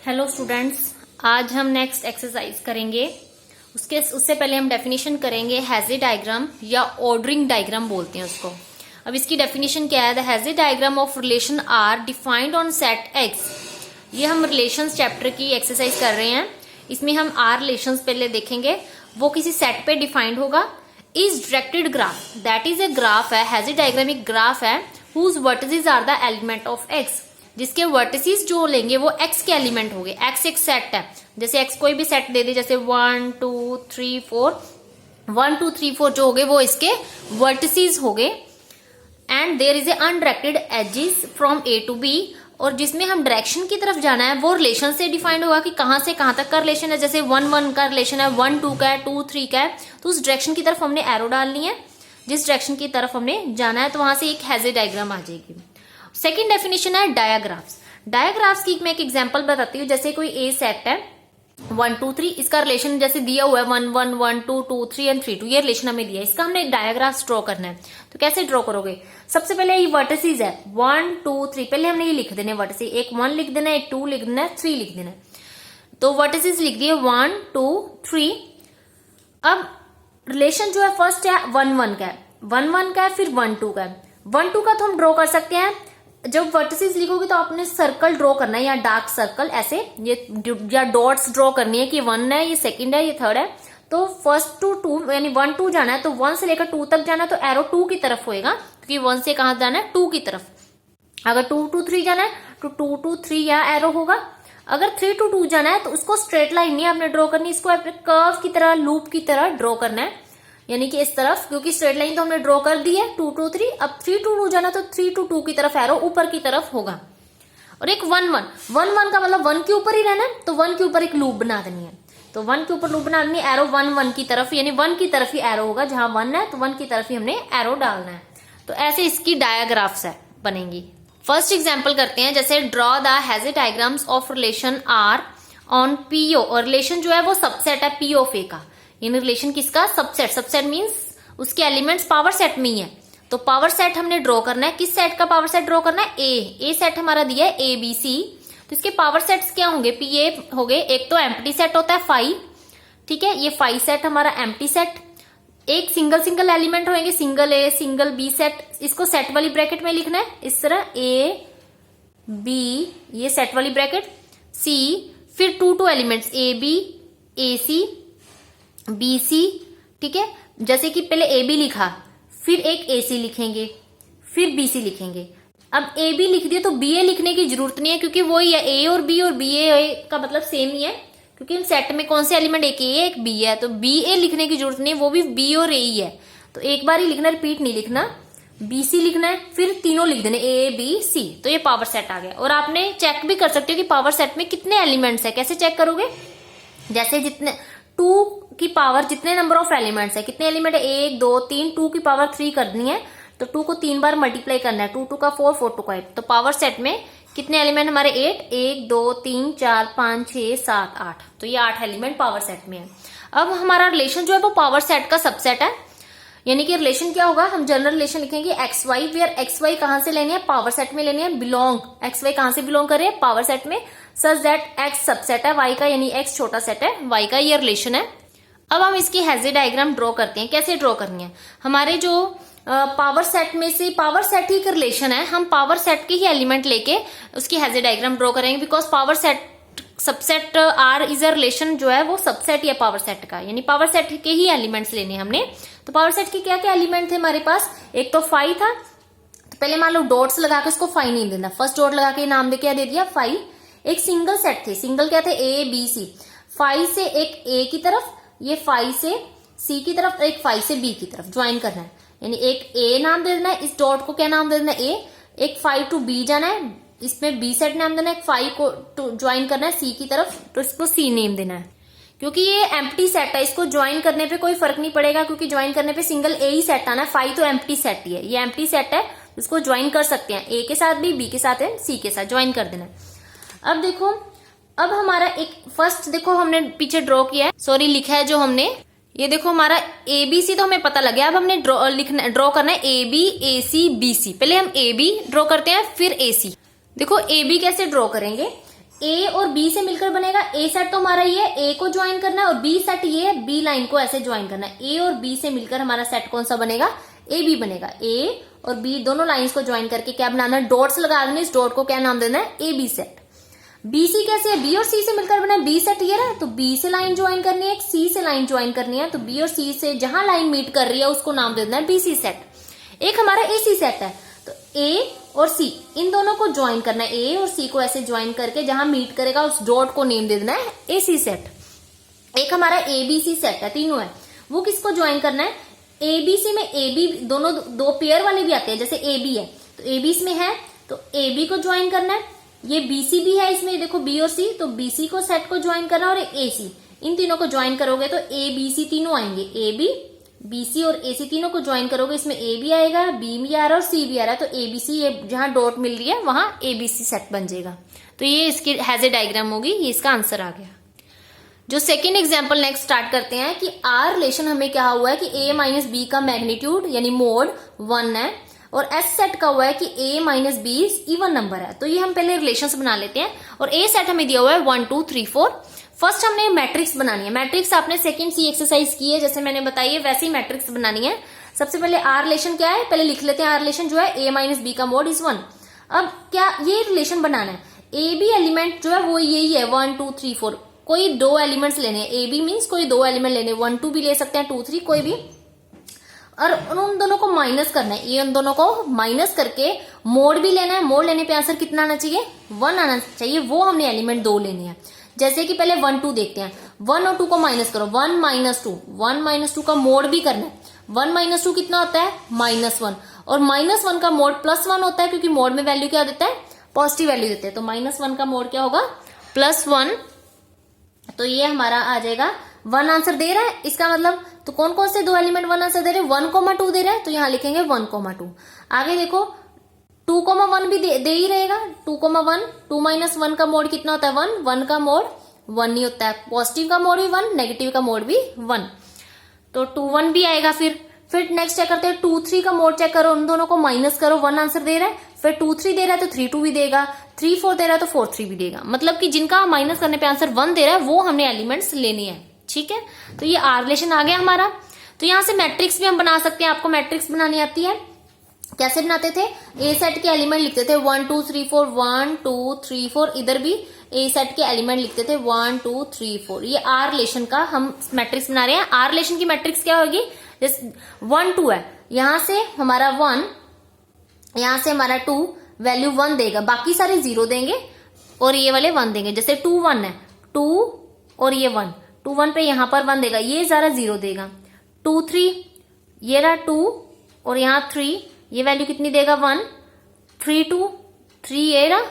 Hello students, आज हम next exercise करेंगे। उससे पहले हम डेफिनेशन करेंगे Hasse diagram or ordering diagram बोलते हैं उसको। अब इसकी डेफिनेशन क्या है? The Hasse diagram of relation are defined on set X. ये हम रिलेशंस चैप्टर की एक्सरसाइज कर रहे हैं। इसमें हम आर रिलेशंस पहले देखेंगे, वो किसी सेट पे डिफाइंड होगा। Is directed graph, that is a graph है, हैज़े डायग्राम एक ग्राफ है whose vertices are the element of X, जिसके वर्टिसेस जो लेंगे वो x के एलिमेंट होंगे। x एक सेट है, जैसे x कोई भी सेट दे दे, जैसे 1 2 3 4 1 2 3 4 जो होंगे वो इसके वर्टिसेस होंगे। And there is a undirected edges from A to B, और जिसमें हम डायरेक्शन की तरफ जाना है वो रिलेशन से डिफाइंड होगा कि कहां से कहां तक का रिलेशन है। जैसे 1 1 का रिलेशन है, 1 2 का है, 2 3 का है, तो उस डायरेक्शन की तरफ हमने एरो डालनी है। जिस डायरेक्शन की तरफ हमने जाना है तो वहां से एक हैज़े डायग्राम आ जाएगी। सेकेंड डेफिनेशन है डायाग्राफ्स। डायाग्राफ्स की मैं एक एग्जांपल बताती हूँ। जैसे कोई ए सेट है 1 2 3, इसका रिलेशन जैसे दिया हुआ है 1 1 1 2 2 3 एंड 3 2, ये रिलेशन हमें दिया है। इसका हमने एक डायाग्राफ ड्रॉ करना है। तो कैसे ड्रॉ करोगे? सबसे पहले ये वर्टिसेस है 1 2 3, पहले हमने ये लिख देने वर्टिसेस, एक 1 लिख देना है, एक 2 लिख देना है, 3 लिख देना है। तो वर्टिसेस लिख दिए 1 2 3। अब रिलेशन जो है फर्स्ट है 1 1 का है, 1 1 का है, फिर 1 2 का है। 1 2 का तो हम ड्रॉ कर सकते हैं। जब वर्टिसेस लिखोगे तो आपने सर्कल ड्रॉ करना है या डार्क सर्कल ऐसे, ये या डॉट्स ड्रॉ करनी है कि 1 है, ये सेकंड है, ये थर्ड है। तो फर्स्ट टू 2 यानी 1 2 जाना है, तो 1 से लेकर 2 तक जाना है तो एरो 2 की तरफ होएगा, क्योंकि 1 से कहां जाना है 2 की तरफ। अगर 2 2 3 जाना है तो 2 2 3 यहाँ एरो होगा। अगर 3 2 2 जाना है तो उसको स्ट्रेट लाइन नहीं आपने ड्रॉ करनी, इसको आपने कर्व की तरह, लूप की तरह ड्रॉ करना है, यानी कि इस तरफ, क्योंकि स्ट्रेट लाइन तो हमने ड्रॉ कर दी है 2 2 3। अब 3 2 2 जाना तो 3 2 2 की तरफ एरो ऊपर की तरफ होगा। और एक 1 1 1 1 का मतलब 1 के ऊपर ही रहना है, तो 1 के ऊपर एक लूप बना देनी है। तो 1 के ऊपर लूप बना देनी है, एरो 1 1 की तरफ, यानी 1 की तरफ ही एरो होगा। जहां 1 है तो 1 की तरफ ही हमने एरो डालना है। तो ऐसे इसकी डायाग्राफ्स है बनेंगी। फर्स्ट एग्जाम्पल करते हैं, जैसे draw the Hasse diagrams of relation R on PO. और रिलेशन जो है वो सबसेट है पी ऑफ ए का, यानी रिलेशन किसका? सबसेट। सबसेट मींस उसके एलिमेंट्स पावर सेट में ही है। तो पावर सेट हमने ड्रॉ करना है। किस सेट का पावर सेट ड्रॉ करना है? ए सेट हमारा दिया है ए बी सी। तो इसके पावर सेट्स क्या होंगे? पी ए हो गए। एक तो एम्प्टी सेट होता है 5, ठीक है, ये 5 सेट हमारा एम्प्टी सेट। एक सिंगल सिंगल एलिमेंट होंगे, single A single B set. इसको सेट वाली ब्रैकेट में लिखना है इस तरह, ए बी, ये सेट वाली ब्रैकेट, सी, फिर 2 2 elements A B A C B C, ठीक है। जैसे कि पहले ए बी लिखा, फिर एक ए सी लिखेंगे, फिर बी सी लिखेंगे। अब ए बी लिख दिया तो बी ए लिखने की जरूरत नहीं है, क्योंकि वही है ए और बी ए का मतलब सेम ही है, क्योंकि इन सेट में कौन से एलिमेंट एक ए एक बी है, तो बी ए लिखने की जरूरत नहीं है, वो भी बी और ए ही है। तो एक बार ही लिखना, रिपीट नहीं लिखना। बी सी लिखना है, फिर तीनों लिख देने ए बी सी, तो ये पावर सेट आ गया। और आपने चेक भी कर सकते हो कि पावर सेट में कितने एलिमेंट्स है। कैसे चेक करोगे? जैसे जितने 2 की पावर जितने नंबर ऑफ एलिमेंट्स है, कितने एलिमेंट है 1 2 3, 2 की पावर 3 करनी है, तो 2 को 3 बार मल्टीप्लाई करना है, 2 2 का 4 4 2 का 8। तो पावर सेट में कितने एलिमेंट हमारे 8 1 2 3 4 5 6 7 8, तो ये 8 एलिमेंट पावर सेट में है। अब हमारा रिलेशन जो है वो पावर सेट का सबसेट है, यानी कि रिलेशन क्या होगा? हम जनरल रिलेशन लिखेंगे X Y, where X Y कहां से लेने हैं? पावर सेट में लेने हैं। बिलोंग, एक्स वाई कहां से बिलोंग कर रहे हैं? पावर सेट में। सच दैट एक्स सबसेट है वाई का, यानी एक्स छोटा सेट है वाई का, ये रिलेशन है। अब हम इसकी हैज़े डायग्राम ड्रॉ करते हैं। कैसे ड्रॉ करनी है? हमारे जो पावर सेट में से, पावर सेट ही का रिलेशन है, हम पावर सेट के ही एलिमेंट लेके उसकी हैज़े डायग्राम ड्रॉ करेंगे, because power set subset R is a relation जो है वो सबसेट ही है पावर सेट का, यानी पावर सेट के ही एलिमेंट्स लेने हमने। तो पावर सेट के क्या क्या एलिमेंट थे हमारे पास? एक तो 5 था, तो पहले मान लो डॉट्स लगा के इसको 5 नहीं देना, फर्स्ट डॉट लगा के नाम दे क्या दे दिया 5। एक सिंगल सेट थे, सिंगल क्या थे? A B C. 5 से एक ए की तरफ, ये 5 से सी की तरफ, एक 5 से बी की तरफ ज्वाइन करना है, यानी एक ए नाम दे देना है, इस डॉट को क्या नाम दे देना है? ए। एक 5 टू बी जाना है, इसमें बी सेट नाम देना है। 5 को ज्वाइन करना है सी की तरफ, तो इसको सी नेम देना है। क्योंकि ये एम्प्टी सेट है, इसको ज्वाइन करने पे कोई फर्क नहीं पड़ेगा, क्योंकि ज्वाइन करने पे सिंगल ए ही सेट आना है। 5 तो एम्प्टी सेट ही है, ये एम्प्टी सेट है, इसको ज्वाइन कर सकते हैं ए के साथ भी, बी के साथ है, सी के साथ ज्वाइन कर देना है। अब देखो, अब हमारा एक फर्स्ट देखो हमने पीछे ड्रॉ किया है, सॉरी लिखा है जो हमने, ये देखो हमारा ए बी सी तो हमें पता लग गया। अब हमने ड्रॉ करना है ए बी ए सी बी सी। पहले हम ए बी ड्रॉ करते हैं, फिर ए सी। देखो ए बी कैसे ड्रॉ करेंगे? ए और बी से मिलकर बनेगा, ए सेट तो हमारा ये है, ए को ज्वाइन करना है, और बी सेट ये है, बी लाइन को ऐसे ज्वाइन करना है। ए और बी से मिलकर हमारा सेट कौन सा बनेगा, ए बी बनेगा। ए और बी दोनों लाइंस को ज्वाइन करके क्या बनाना है, डॉट्स लगा देना, इस डॉट को क्या नाम देना है, ए बी सेट। बीसी कैसे है, बी और सी से मिलकर बना है, बी सेट ये रहा, तो बी से लाइन ज्वाइन करनी है, एक सी से लाइन ज्वाइन करनी है, तो बी और सी से जहां लाइन मीट कर रही है उसको नाम देना है बीसी सेट। एक हमारा एसी सेट है, तो ए और सी इन दोनों को ज्वाइन करना है, ए और सी को ऐसे ज्वाइन करके जहां मीट करेगा उस डॉट को नेम दे देना है एसी सेट। एक हमारा एबीसी सेट है, तीनों है, वो किसको ज्वाइन करना है, एबीसी में एबी दोनों दो पेयर वाले भी आते हैं, जैसे एबी है तो एबी इसमें है तो एबी को ज्वाइन करना है, ये बीसी भी है इसमें, देखो बी और सी, तो बीसी को सेट को ज्वाइन करना, और एसी इन तीनों को ज्वाइन करोगे तो ए बी सी तीनों आएंगे, ए बी बीसी और एसी तीनों को ज्वाइन करोगे, इसमें ए भी आएगा, बी भी आ रहा है और सी भी आ रहा है, तो एबीसी ये जहां डॉट मिल रही है वहां एबीसी सेट बन जाएगा। तो ये इसकी हैजे डायग्राम होगी, ये इसका आंसर आ गया। जो सेकेंड एग्जाम्पल नेक्स्ट स्टार्ट करते हैं कि आर रिलेशन हमें क्या हुआ है कि ए माइनस बी का मैग्नीट्यूड यानी मोड 1 है, और एस सेट का हुआ है कि ए माइनस बी इवन नंबर है। तो ये हम पहले रिलेशंस बना लेते हैं, और ए सेट हमें दिया हुआ है 1 2 3 4। फर्स्ट हमने मैट्रिक्स बनानी है, मैट्रिक्स आपने सेकंड सी एक्सरसाइज की है, जैसे मैंने बताई है वैसे ही मैट्रिक्स बनानी है। सबसे पहले आर रिलेशन क्या है, पहले लिख लेते हैं। आर रिलेशन जो है ए माइनस बी का मोड इज 1। अब क्या ये रिलेशन बनाना है, ए बी एलिमेंट जो है वो यही है 1 2 3 4, कोई दो एलिमेंट्स लेने हैं, ए बी मीन्स कोई दो एलिमेंट लेने, 1 2 भी ले सकते हैं, 2 3 कोई भी, और उन दोनों को माइनस करना है, ये उन दोनों को माइनस करके मोड भी लेना है। मोड लेने पे आंसर कितना आना चाहिए, 1 आना चाहिए, वो हमने एलिमेंट 2 लेने हैं। जैसे कि पहले 1 2 देखते हैं, 1 और 2 को माइनस करो, 1 माइनस 2, 1 माइनस 2 का मोड भी करना है। 1 माइनस 2 कितना होता है, -1, और -1 का मोड +1 होता है, क्योंकि मोड में वैल्यू क्या देता है, पॉजिटिव वैल्यू देते हैं, तो -1 का मोड क्या होगा, +1। तो ये हमारा आ जाएगा 1 आंसर दे रहा है, इसका मतलब तो कौन कौन से दो एलिमेंट 1 आंसर दे रहे हैं, 1,2 दे रहा है, तो यहां लिखेंगे 1,2। आगे देखो 2,1 भी दे ही रहेगा, 2,1, 2 माइनस 1 का मोड कितना होता है, 1, 1 का मोड 1 ही होता है, पॉजिटिव का मोड भी 1, नेगेटिव का मोड भी 1, तो 2 1 भी आएगा। फिर नेक्स्ट चेक करते हैं 2 3 का मोड चेक करो, उन दोनों को माइनस करो, 1 आंसर दे रहा है, फिर 2 3 दे रहा है तो 3 2 भी देगा, 3 4 दे रहा है तो 4 3 भी देगा, मतलब कि जिनका माइनस करने पे आंसर 1 दे रहा है वो हमने एलिमेंट्स लेने हैं, ठीक है। तो ये आर रिलेशन आ गया हमारा। तो यहां से मैट्रिक्स भी हम बना सकते हैं, आपको मैट्रिक्स बनानी आती है, कैसे बनाते थे, ए सेट के एलिमेंट लिखते थे 1 2 3 4, 1 2 3 4, इधर भी ए सेट के एलिमेंट लिखते थे 1 2 3 4। ये आर रिलेशन का हम मैट्रिक्स बना रहे हैं। आर रिलेशन की मैट्रिक्स क्या होगी, जैसे 1 2 है, यहां से हमारा 1, यहां से हमारा 2, वैल्यू 1 देगा, बाकी सारे 0 देंगे और ये वाले 1 देंगे। जैसे 2 1 है, 2 और ये 1, 2 1 पे यहां पर 1 देगा, ये सारा 0 देगा। 2 3, ये रहा 2 और यहाँ 3, ये वैल्यू कितनी देगा 1, 3 2, 3 ये रहा,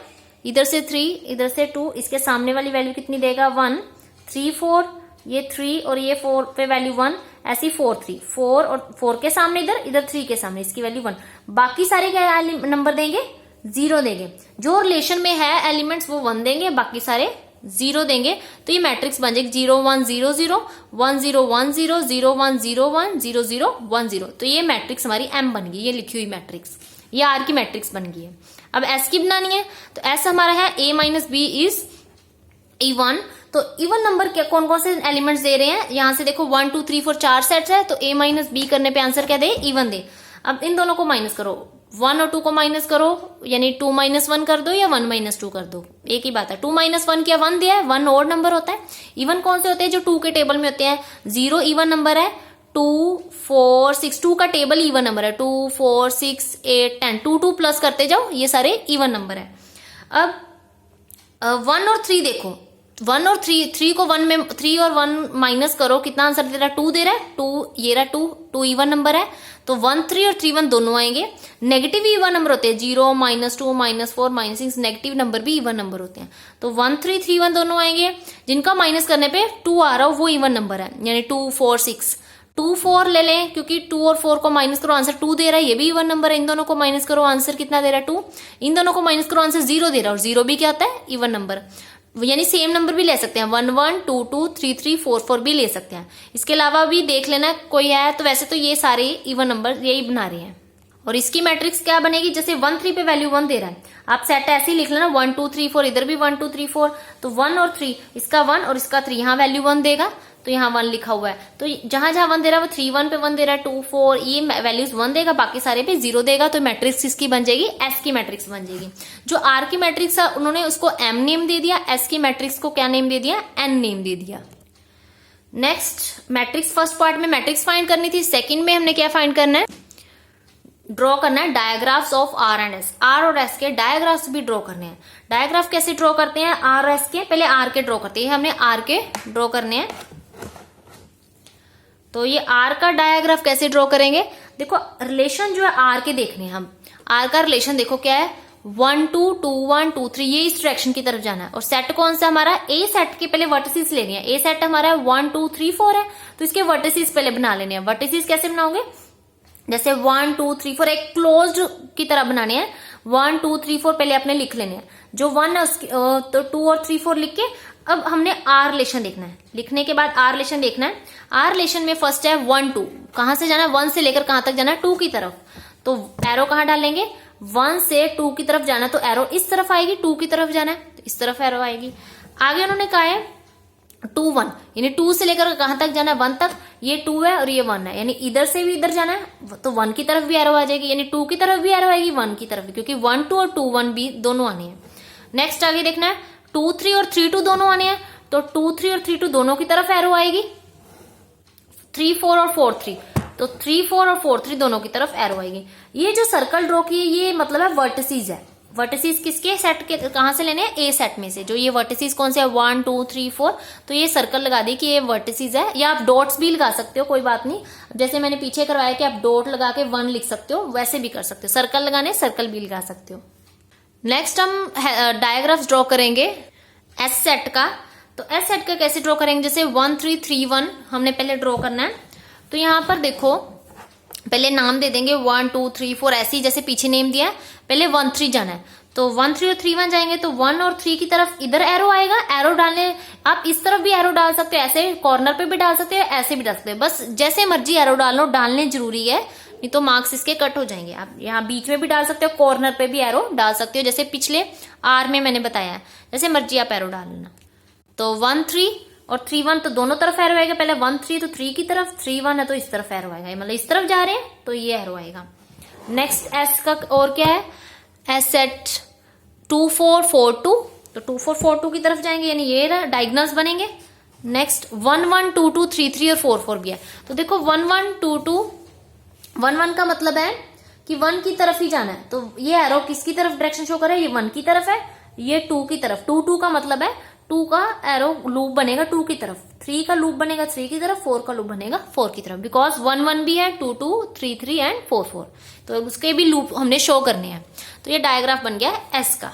इधर से 3 इधर से 2, इसके सामने वाली वैल्यू कितनी देगा 1, 3 4, ये 3 और ये 4 पे वैल्यू 1, ऐसी 4 3, 4 और 4 के सामने इधर 3 के सामने इसकी वैल्यू 1, बाकी सारे क्या नंबर देंगे, 0 देंगे। जो रिलेशन में है एलिमेंट्स वो 1 देंगे, बाकी सारे 0 देंगे। तो ये मैट्रिक्स बन जाएगी 0 1 0 0 1 0 1 0 0 1 0 1 0 0 1 0। तो ये मैट्रिक्स हमारी एम बन गई, ये लिखी हुई मैट्रिक्स, ये आर की मैट्रिक्स बन गई है। अब एस की बनानी है, तो एस हमारा है a minus B is even. तो इवन नंबर क्या कौन कौन से एलिमेंट्स दे रहे हैं, यहां से देखो 1 2 3 4 4 सेट्स है, तो a माइनस बी करने पे आंसर क्या दे, इवन दे। अब इन दोनों को माइनस करो, 1 और 2 को माइनस करो, यानी 2 माइनस 1 कर दो या 1 माइनस 2 कर दो, एक ही बात है। 2 माइनस 1 किया 1 दिया है, 1 और नंबर होता है। इवन कौन से होते हैं, जो 2 के टेबल में होते हैं, 0 इवन नंबर है, 2 4 6, 2 का टेबल इवन नंबर है, 2 4 6 8 10, 2 2 प्लस करते जाओ, ये सारे इवन नंबर है। अब 1 और 3 देखो, 1 और 3 को 1 में 3 और 1 माइनस करो, कितना आंसर दे रहा है, 2 दे रहा है, 2 ये रहा 2 इवन नंबर है, तो 1 3 और 3 1 दोनों आएंगे। नेगेटिव इवन नंबर होते हैं, 0 -2 -4 -6, नेगेटिव नंबर भी इवन नंबर होते हैं, तो 1 3 3 1 दोनों आएंगे। जिनका माइनस करने पे 2 आ रहा हो वो इवन नंबर है, यानी 2 4 6, 2 4 ले लें, क्योंकि 2 और 4 को माइनस करो आंसर 2 दे रहा है, ये भी इवन नंबर है। इन दोनों को माइनस करो आंसर कितना दे रहा है 2, इन दोनों को माइनस करो आंसर 0 दे रहा है, और 0 भी क्या होता है, इवन नंबर, यानी सेम नंबर भी ले सकते हैं, 1 1 2 2 3 3 4 4 भी ले सकते हैं। इसके अलावा भी देख लेना कोई है, तो वैसे तो ये सारे इवन नंबर यही बना रहे हैं। और इसकी मैट्रिक्स क्या बनेगी, जैसे 1 3 पे वैल्यू 1 दे रहा है, आप सेट ऐसे ही लिख लेना 1 2 3 4, इधर भी 1 2 3 4, तो 1 और 3, इसका 1 और इसका 3, यहाँ वैल्यू 1 देगा तो यहाँ 1 लिखा हुआ है, तो जहां जहां 1 दे रहा है वो 3 1 पे 1 दे रहा है, 2 4 ये वैल्यूज 1 देगा, बाकी सारे पे 0 देगा, तो मैट्रिक्स इसकी बन जाएगी एस की मैट्रिक्स बन जाएगी। जो आर की मैट्रिक्स है उन्होंने उसको एम नेम दे दिया, एस की मैट्रिक्स को क्या नेम दे दिया, एन नेम दे दिया। नेक्स्ट मैट्रिक्स, फर्स्ट पार्ट में मैट्रिक्स फाइंड करनी थी, सेकंड में हमने क्या फाइंड करना है, ड्रॉ करना है digraphs of R and S. R और एस के डायग्राफ्स भी ड्रॉ करने हैं। डायग्राफ कैसे ड्रॉ करते हैं, आर और एस के, पहले आर के ड्रॉ करते हैं, हमने आर के ड्रॉ करने हैं। तो ये आर का डायग्राफ कैसे ड्रॉ करेंगे, देखो रिलेशन जो है आर के देखने हैं हम, आर का रिलेशन देखो क्या है, 1 2 2 1 2 3, ये इस डायरेक्शन की तरफ जाना है। और सेट कौन सा हमारा, ए सेट के पहले वर्टिसेस लेने हैं, ए सेट हमारा 1 2 3 4 है, तो इसके वर्टिसेस पहले बना लेने हैं। वर्टिसेस कैसे बनाओगे, जैसे 1 2 3 4 एक क्लोज्ड की तरह बनाने हैं, 1 2 3 4 पहले अपने लिख लेने हैं, जो 1 है उसके तो 2 और 3 4 लिख के अब हमने आर रिलेशन देखना है। लिखने के बाद आर रिलेशन देखना है, आर रिलेशन में फर्स्ट है 1 2, कहां से जाना है, 1 से लेकर कहां तक जाना है, 2 की तरफ, तो एरो कहां डालेंगे, 1 से 2 की तरफ जाना है, तो एरो इस तरफ आएगी, 2 की तरफ जाना है तो इस तरफ एरो आएगी। आगे उन्होंने कहा है 2 1, यानी 2 से लेकर कहां तक जाना है, 1 तक, ये 2 है और ये 1 है, यानी इधर से भी इधर जाना है तो 1 की तरफ भी एरो आ जाएगी, यानी 2 की तरफ भी एरो आएगी, 1 की तरफ भी, क्योंकि 1 2 और 2 1 भी दोनों आने हैं। नेक्स्ट आगे देखना है 2 3 और 3 2 दोनों आने हैं, तो 2 3 और 3 2 दोनों की तरफ एरो आएगी, 3 4 और 4 3, तो 3 4 और 4 3 दोनों की तरफ एरो आएगी। ये जो सर्कल ड्रॉ की ये मतलब है वर्टिसेस है। वर्टिसेस किसके सेट के, कहां से लेने हैं, ए सेट में से। जो ये वर्टिसेस कौन से है, 1 2 3 4, तो ये सर्कल लगा दी कि ये वर्टिसेस है, या आप डॉट्स भी लगा सकते हो, कोई बात नहीं, जैसे मैंने पीछे करवाया कि आप डॉट लगा के 1 लिख सकते हो, वैसे भी कर सकते हो, सर्कल लगाने सर्कल भी लगा सकते हो। नेक्स्ट हम डायग्राफ्स ड्रॉ करेंगे एस सेट का। तो एस सेट का कैसे ड्रॉ करेंगे, जैसे 1 3 3 1 हमने पहले ड्रॉ करना है, तो यहां पर देखो पहले नाम दे देंगे 1 2 3 4, ऐसे ही जैसे पीछे नेम दिया है, पहले 1 3 जाना है, तो 1 3 और 3 1 जाएंगे, तो 1 और 3 की तरफ इधर एरो आएगा, एरो डालने आप इस तरफ भी एरो डाल सकते हो, ऐसे कॉर्नर पे भी डाल सकते हो, ऐसे भी डाल सकते हो, बस जैसे मर्जी एरो डालो, डालने जरूरी है, नहीं तो मार्क्स इसके कट हो जाएंगे। आप यहाँ बीच में भी डाल सकते हो, कॉर्नर पे भी एरो डाल सकते हो, जैसे पिछले आर में मैंने बताया है, जैसे मर्जी आप एरो डाल लेना। तो 1 3 और 3 1 तो दोनों तरफ एरो आएगा, पहले 1 3 तो 3 की तरफ, 3 1 है तो इस तरफ एरो आएगा, मतलब इस तरफ जा रहे हैं तो ये एरो आएगा। नेक्स्ट एस का और क्या है, एस सेट 2 4 4 2, तो 2 4 4 2 की तरफ जाएंगे, यानी ये डायगोनल्स बनेंगे। नेक्स्ट 1 1 2 2 3 3 और 4 4 भी है, तो देखो 1 1 2 2 1 1 का मतलब है कि 1 की तरफ ही जाना है, तो ये एरो किसकी तरफ डायरेक्शन शो कर रहा है, ये 1 की तरफ है, ये 2 की तरफ, 2 2 का मतलब है 2 का एरो लूप बनेगा 2 की तरफ, 3 का लूप बनेगा 3 की तरफ, 4 का लूप बनेगा 4 की तरफ, बिकॉज 1 1 भी है, 2 2 3 3 एंड 4 4, तो उसके भी लूप हमने शो करने हैं। तो ये डायग्राफ बन गया है एस का।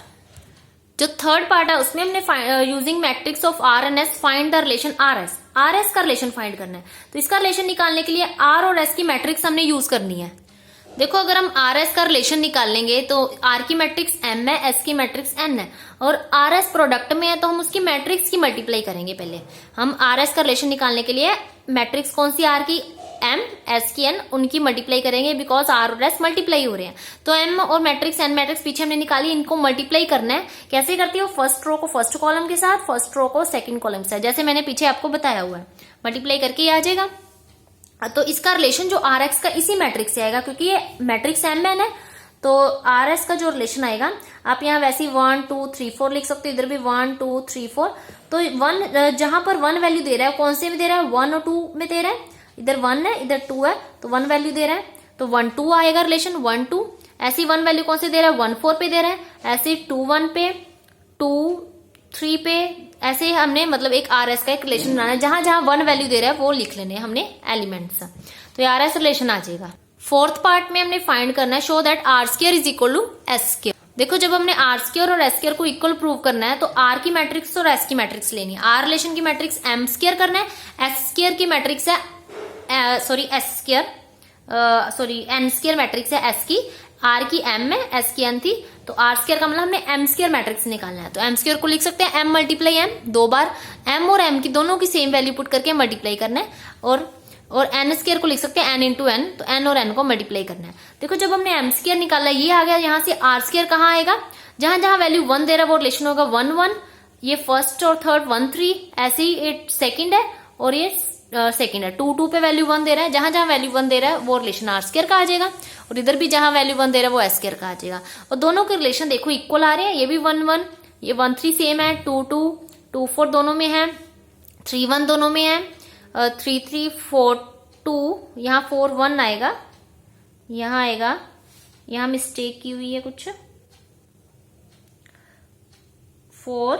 जो थर्ड पार्ट है उसमें हमने using matrix of R and S find the relation R S. R S का रिलेशन फाइंड करना है, तो इसका रिलेशन निकालने के लिए आर और एस की मैट्रिक्स हमने यूज करनी है। देखो अगर हम आर एस का रिलेशन निकाल लेंगे तो आर की मैट्रिक्स एम है, एस की मैट्रिक्स एन है, और आर एस प्रोडक्ट में है तो हम उसकी मैट्रिक्स की मल्टीप्लाई करेंगे। पहले हम आर एस का रिलेशन निकालने के लिए मैट्रिक्स कौन सी, आर की एम, एस की एन, उनकी मल्टीप्लाई करेंगे, बिकॉज आर और एस मल्टीप्लाई हो रहे हैं। तो एम और मैट्रिक्स एन मैट्रिक्स पीछे हमने निकाली, इनको मल्टीप्लाई करना है। कैसे करती हो, फर्स्ट रो को फर्स्ट कॉलम के साथ, फर्स्ट रो को सेकंड कॉलम के साथ, जैसे मैंने पीछे आपको बताया हुआ है, मल्टीप्लाई करके आ जाएगा। तो इसका रिलेशन जो आर एक्स का इसी मैट्रिक्स से आएगा, क्योंकि ये मैट्रिक्स एम एन है, तो आर एस का जो रिलेशन आएगा, आप यहाँ वैसे 1 2 3 4 लिख सकते हो, इधर भी 1 2 3 4, तो 1 जहां पर 1 वैल्यू दे रहा है, कौन से में दे रहा है, 1 और 2 में दे रहा है, इधर 1 है इधर 2 है, तो 1 वैल्यू दे रहा है, तो 1 2 आएगा रिलेशन 1 2। ऐसी 1 वैल्यू कौन से दे रहा है, 1 4 पे दे रहा है, ऐसे 2 1 पे, 2 3 पे, ऐसे हमने मतलब एक आर एस का एक रिलेशन बनाना है, जहां जहां 1 वैल्यू दे रहा है वो लिख लेने हमने एलिमेंट्स, तो ये आर एस रिलेशन आ जाएगा। फोर्थ पार्ट में हमने फाइंड करना है show that R square is equal to S square. देखो जब हमने आर स्क्वायर और एस स्क्वायर को इक्वल प्रूव करना है, तो आर की मैट्रिक्स और एस की मैट्रिक्स लेनी है। आर रिलेशन की मैट्रिक्स एम स्क्वायर करना है, एस स्क्वायर की मैट्रिक्स है एन स्क्वायर मैट्रिक्स है एस की, आर की एम है, एस की एन थी, तो आर स्क्वायर का मतलब हमने एम स्क्वायर मैट्रिक्स निकालना है। तो एम स्क्वायर को लिख सकते हैं एम मल्टीप्लाई एम, 2 बार एम और एम की दोनों की सेम वैल्यू पुट करके मल्टीप्लाई करना है, और एन स्क्वायर को लिख सकते हैं एन इंटू एन, तो एन और एन को मल्टीप्लाई करना है। देखो जब हमने एम स्क्वायर निकाला ये आ गया, यहां से आर स्क्वायर कहाँ आएगा, जहां जहां वैल्यू 1 दे रहा है वो रिलेशन होगा 1 1, ये फर्स्ट और थर्ड 1 3, ऐसे ही ये सेकंड है और ये सेकंड है, 2 2 पे वैल्यू 1 दे रहा है, जहां जहां वैल्यू 1 दे रहा है वो रिलेशन आर स्क्वायर का आ जाएगा, और इधर भी जहां वैल्यू 1 दे रहा है वो एस स्क्वायर का आ जाएगा। और दोनों के रिलेशन देखो इक्वल आ रहे हैं, ये भी 1 1, ये 1 3 सेम है, 2 2 2 4 दोनों में है, 3 1 दोनों में है, 3 3 4 2, यहाँ 4 1 आएगा, यहाँ आएगा, यहाँ मिस्टेक की हुई है कुछ, 4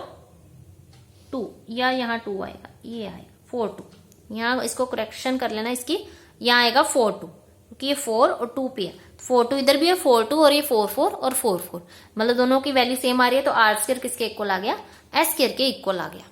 2 या यहाँ 2 आएगा, ये आएगा 4 2, यहाँ इसको करेक्शन कर लेना इसकी, यहाँ आएगा 4 2 क्योंकि ये 4 और 2 पे है, 4 2 इधर भी है 4 2 और ये 4 4 और 4 4, मतलब दोनों की वैल्यू सेम आ रही है, तो आर स्क्वायर किसके इक्वल आ गया, एस स्क्वायर के इक्वल आ गया।